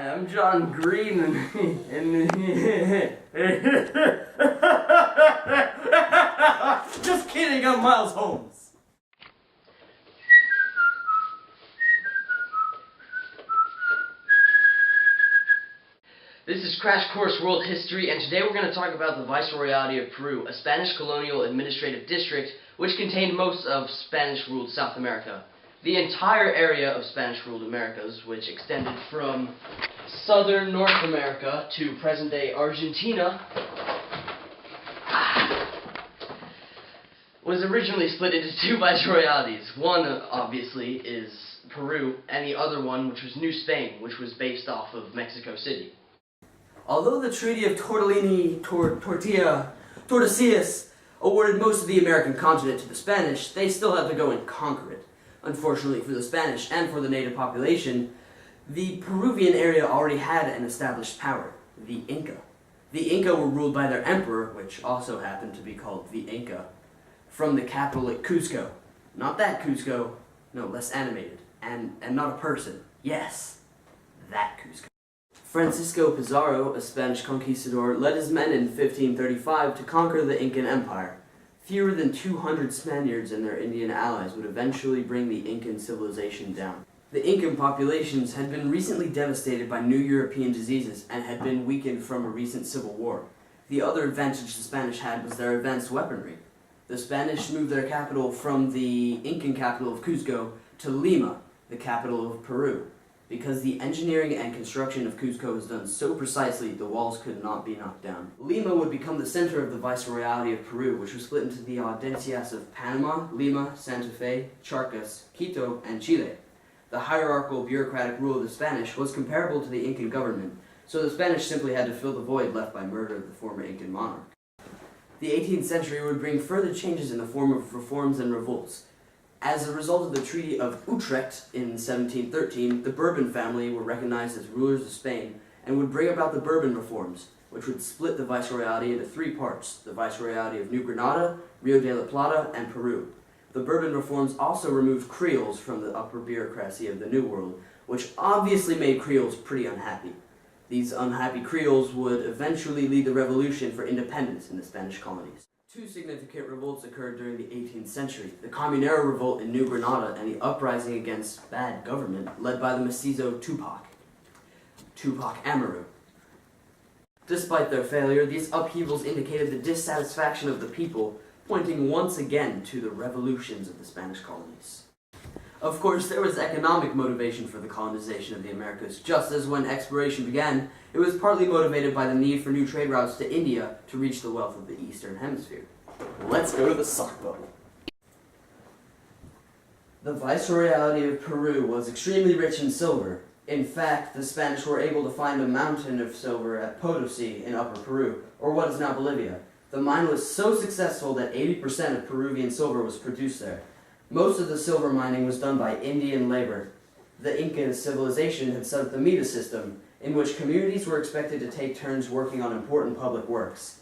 Hi, I'm John Green, and just kidding, I'm Miles Holmes. This is Crash Course World History, and today we're going to talk about the Viceroyalty of Peru, a Spanish colonial administrative district which contained most of Spanish-ruled South America. The entire area of Spanish-ruled Americas, which extended from southern North America to present-day Argentina, was originally split into two viceroyalties. One, obviously, is Peru, and the other one, which was New Spain, which was based off of Mexico City. Although the Treaty of Tordesillas awarded most of the American continent to the Spanish, they still had to go and conquer it. Unfortunately for the Spanish and for the native population, the Peruvian area already had an established power, the Inca. The Inca were ruled by their emperor, which also happened to be called the Inca, from the capital at Cusco. Not that Cusco, no, less animated, and not a person. Yes, that Cusco. Francisco Pizarro, a Spanish conquistador, led his men in 1535 to conquer the Incan Empire. Fewer than 200 Spaniards and their Indian allies would eventually bring the Incan civilization down. The Incan populations had been recently devastated by new European diseases and had been weakened from a recent civil war. The other advantage the Spanish had was their advanced weaponry. The Spanish moved their capital from the Incan capital of Cusco to Lima, the capital of Peru. Because the engineering and construction of Cusco was done so precisely, the walls could not be knocked down. Lima would become the center of the Viceroyalty of Peru, which was split into the audiencias of Panama, Lima, Santa Fe, Charcas, Quito, and Chile. The hierarchical bureaucratic rule of the Spanish was comparable to the Incan government, so the Spanish simply had to fill the void left by murder of the former Incan monarch. The 18th century would bring further changes in the form of reforms and revolts. As a result of the Treaty of Utrecht in 1713, the Bourbon family were recognized as rulers of Spain and would bring about the Bourbon reforms, which would split the Viceroyalty into three parts: the Viceroyalty of New Granada, Rio de la Plata, and Peru. The Bourbon reforms also removed Creoles from the upper bureaucracy of the New World, which obviously made Creoles pretty unhappy. These unhappy Creoles would eventually lead the revolution for independence in the Spanish colonies. Two significant revolts occurred during the 18th century: the Comunero Revolt in New Granada and the uprising against bad government led by the Mestizo Tupac Amaru. Despite their failure, these upheavals indicated the dissatisfaction of the people, pointing once again to the revolutions of the Spanish colonies. Of course, there was economic motivation for the colonization of the Americas. Just as when exploration began, it was partly motivated by the need for new trade routes to India to reach the wealth of the Eastern Hemisphere. Let's go to the sock bubble. The Viceroyalty of Peru was extremely rich in silver. In fact, the Spanish were able to find a mountain of silver at Potosi in Upper Peru, or what is now Bolivia. The mine was so successful that 80% of Peruvian silver was produced there. Most of the silver mining was done by Indian labor. The Inca civilization had set up the mita system, in which communities were expected to take turns working on important public works.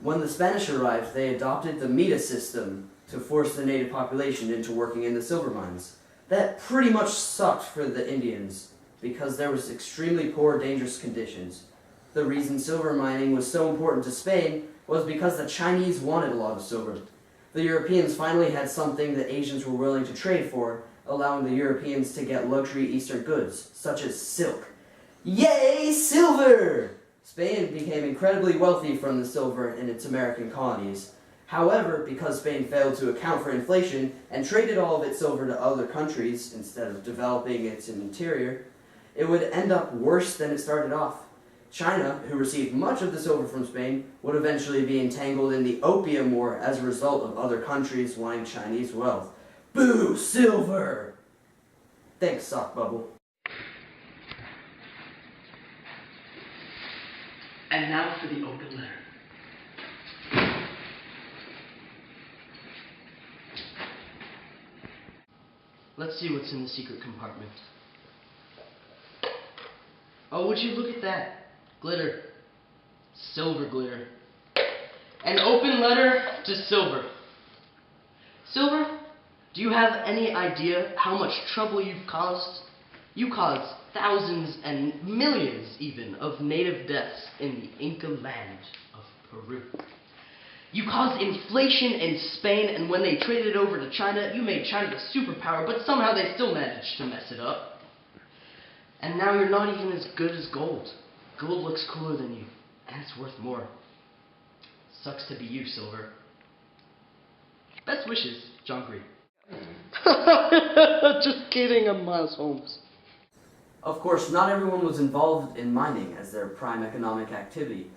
When the Spanish arrived, they adopted the mita system to force the native population into working in the silver mines. That pretty much sucked for the Indians, because there was extremely poor, dangerous conditions. The reason silver mining was so important to Spain was because the Chinese wanted a lot of silver. The Europeans finally had something that Asians were willing to trade for, allowing the Europeans to get luxury Eastern goods, such as silk. Yay, silver! Spain became incredibly wealthy from the silver in its American colonies. However, because Spain failed to account for inflation and traded all of its silver to other countries instead of developing its interior, it would end up worse than it started off. China, who received much of the silver from Spain, would eventually be entangled in the Opium War as a result of other countries wanting Chinese wealth. Boo! Silver! Thanks, sock bubble. And now for the open letter. Let's see what's in the secret compartment. Oh, would you look at that? Glitter. Silver glitter. An open letter to Silver. Silver, do you have any idea how much trouble you've caused? You caused thousands and millions even of native deaths in the Inca land of Peru. You caused inflation in Spain, and when they traded it over to China, you made China the superpower, but somehow they still managed to mess it up. And now you're not even as good as gold. Gold looks cooler than you, and it's worth more. Sucks to be you, Silver. Best wishes, John Green. Just kidding, I'm Miles Holmes. Of course, not everyone was involved in mining as their prime economic activity.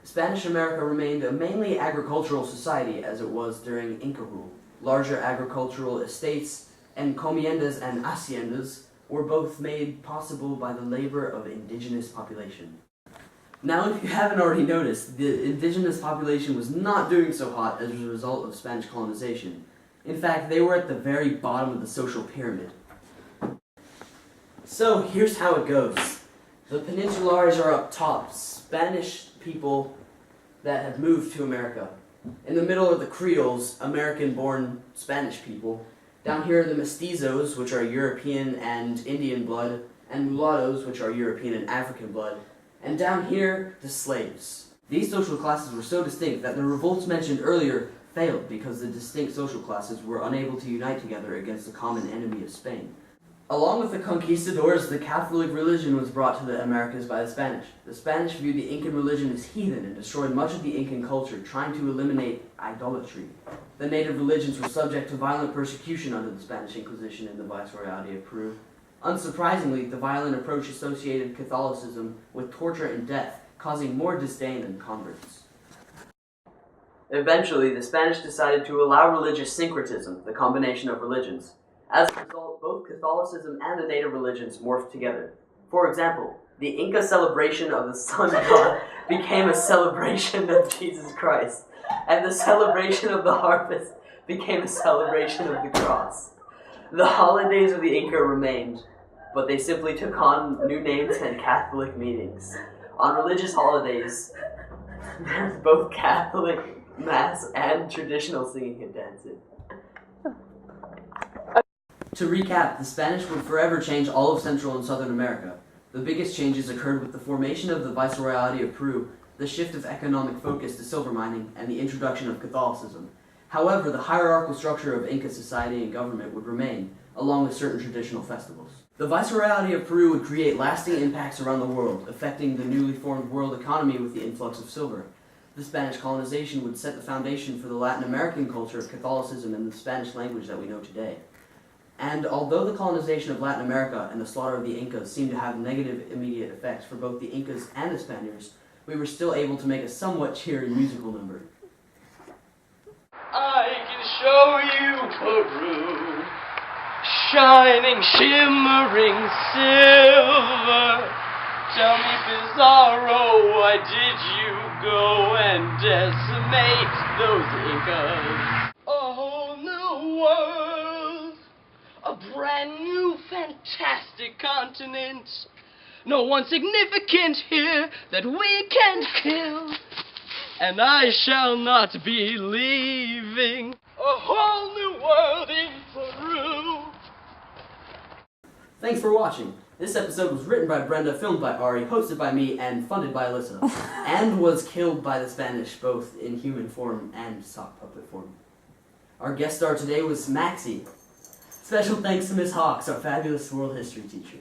Spanish America remained a mainly agricultural society as it was during Inca rule. Larger agricultural estates, encomiendas and haciendas, were both made possible by the labor of indigenous population. Now, if you haven't already noticed, the indigenous population was not doing so hot as a result of Spanish colonization. In fact, they were at the very bottom of the social pyramid. So, here's how it goes. The Peninsulares are up top, Spanish people that have moved to America. In the middle are the Creoles, American-born Spanish people. Down here are the Mestizos, which are European and Indian blood, and Mulattoes, which are European and African blood. And down here, the slaves. These social classes were so distinct that the revolts mentioned earlier failed because the distinct social classes were unable to unite together against the common enemy of Spain. Along with the conquistadors, the Catholic religion was brought to the Americas by the Spanish. The Spanish viewed the Incan religion as heathen and destroyed much of the Incan culture, trying to eliminate idolatry. The native religions were subject to violent persecution under the Spanish Inquisition in the Viceroyalty of Peru. Unsurprisingly, the violent approach associated Catholicism with torture and death, causing more disdain than converts. Eventually, the Spanish decided to allow religious syncretism, the combination of religions. As a result, both Catholicism and the native religions morphed together. For example, the Inca celebration of the sun god became a celebration of Jesus Christ, and the celebration of the harvest became a celebration of the cross. The holidays of the Inca remained, but they simply took on new names and Catholic meanings. On religious holidays, there's both Catholic Mass and traditional singing and dancing. To recap, the Spanish would forever change all of Central and Southern America. The biggest changes occurred with the formation of the Viceroyalty of Peru, the shift of economic focus to silver mining, and the introduction of Catholicism. However, the hierarchical structure of Inca society and government would remain, along with certain traditional festivals. The Viceroyalty of Peru would create lasting impacts around the world, affecting the newly formed world economy with the influx of silver. The Spanish colonization would set the foundation for the Latin American culture of Catholicism and the Spanish language that we know today. And although the colonization of Latin America and the slaughter of the Incas seemed to have negative immediate effects for both the Incas and the Spaniards, we were still able to make a somewhat cheery musical number. I can show you Peru, shining, shimmering silver. Tell me, Pizarro, why did you go and decimate those Incas? A whole new world, a brand new fantastic continent. No one significant here that we can kill. And I shall not be leaving a whole new world in Peru. Thanks for watching. This episode was written by Brenda, filmed by Ari, hosted by me, and funded by Alyssa, and was killed by the Spanish both in human form and sock puppet form. Our guest star today was Maxie. Special thanks to Miss Hawks, our fabulous world history teacher.